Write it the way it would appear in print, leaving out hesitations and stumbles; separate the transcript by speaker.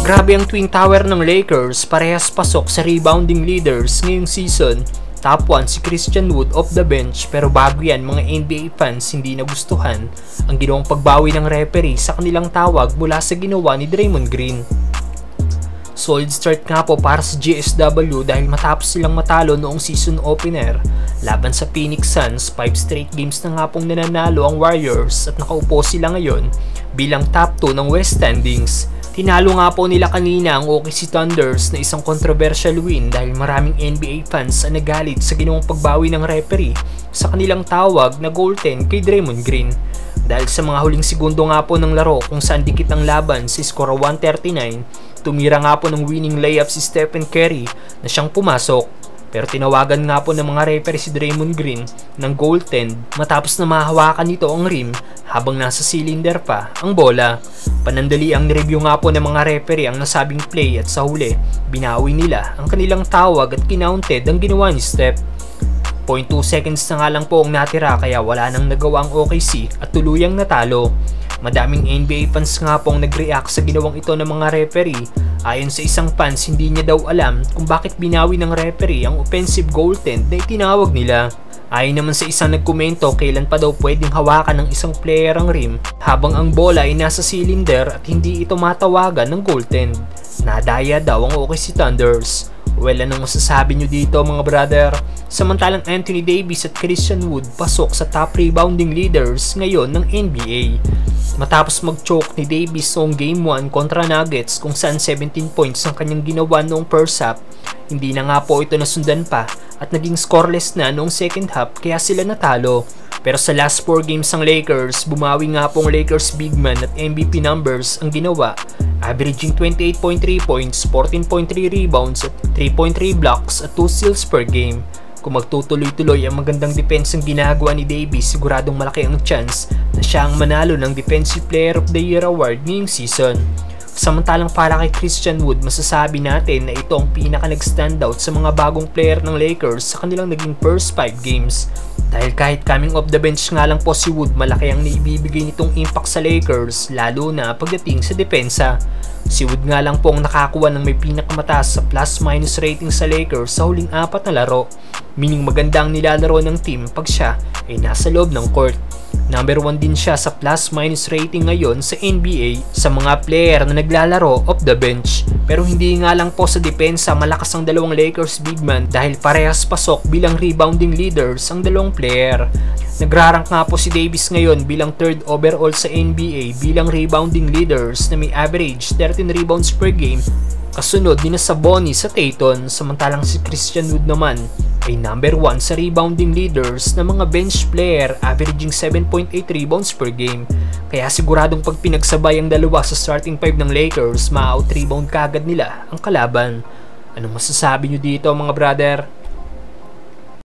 Speaker 1: Grabe ang twin tower ng Lakers, parehas pasok sa rebounding leaders ngayong season. Top 1 si Christian Wood off the bench, pero bago yan mga NBA fans hindi nagustuhan ang ginawang pagbawi ng referee sa kanilang tawag mula sa ginawa ni Draymond Green. Solid start nga po para sa GSW dahil matapos silang matalo noong season opener laban sa Phoenix Suns. 5 straight games na nga pong nananalo ang Warriors at nakaupo sila ngayon bilang top 2 ng West standings. Tinalo nga po nila kanina ang OKC Thunders na isang controversial win dahil maraming NBA fans ang nagalit sa ginawang pagbawi ng referee sa kanilang tawag na goal 10 kay Draymond Green. Dahil sa mga huling segundo nga po ng laro kung saan dikit ang laban sa skora 139, tumira nga po ng winning layup si Stephen Curry na siyang pumasok. Pero tinawagan nga po ng mga referee si Draymond Green ng goaltend matapos na mahawakan nito ang rim habang nasa cylinder pa ang bola. Panandali ang nireview nga po ng mga referee ang nasabing play at sa huli, binawi nila ang kanilang tawag at kinounted ang ginawa ni Steph. 0.2 seconds na nga lang po ang natira kaya wala nang nagawa ang OKC at tuluyang natalo. Madaming NBA fans nga pong nag-react sa ginawang ito ng mga referee. Ayon sa isang fans, hindi niya daw alam kung bakit binawi ng referee ang offensive goaltend na itinawag nila. Ayon naman sa isang nagkomento, kailan pa daw pwedeng hawakan ng isang player ang rim habang ang bola ay nasa cylinder at hindi ito matawagan ng goaltend. Nadaya daw ang OKC Thunders. Well, anong masasabi nyo dito mga brother? Samantalang Anthony Davis at Christian Wood pasok sa top rebounding leaders ngayon ng NBA. Matapos mag-choke ni Davis noong Game 1 kontra Nuggets kung saan 17 points ang kanyang ginawa noong first half, hindi na nga po ito nasundan pa at naging scoreless na noong second half kaya sila natalo. Pero sa last 4 games ng Lakers, bumawi nga pong Lakers big man at MVP numbers ang ginawa, averaging 28.3 points, 14.3 rebounds at 3.3 blocks at 2 steals per game. Kung magtutuloy-tuloy ang magandang defense ang ginagawa ni Davis, siguradong malaki ang chance na siya ang manalo ng Defensive Player of the Year award ngayong season. Samantalang para kay Christian Wood, masasabi natin na ito ang pinaka nag-standout sa mga bagong player ng Lakers sa kanilang naging first 5 games. Dahil kahit coming off the bench nga lang po si Wood, malaki ang naibibigay nitong impact sa Lakers, lalo na pagdating sa depensa. Si Wood nga lang po ang nakakuha ng may pinakamataas sa plus-minus rating sa Lakers sa huling 4 na laro, meaning maganda ang nilalaro ng team pag siya ay nasa loob ng court. Number 1 din siya sa plus-minus rating ngayon sa NBA sa mga player na naglalaro off the bench. Pero hindi nga lang po sa depensa malakas ang dalawang Lakers big man dahil parehas pasok bilang rebounding leaders ang dalawang player. Nagrarank nga po si Davis ngayon bilang 3rd overall sa NBA bilang rebounding leaders na may average 13 rebounds per game, kasunod ni na Sabonis sa Tatum. Samantalang si Christian Wood naman ay number 1 sa rebounding leaders na mga bench player, averaging 7.8 rebounds per game. Kaya siguradong pag pinagsabay ang dalawa sa starting 5 ng Lakers, ma-out-rebound kagad nila ang kalaban. Anong masasabi nyo dito mga brother?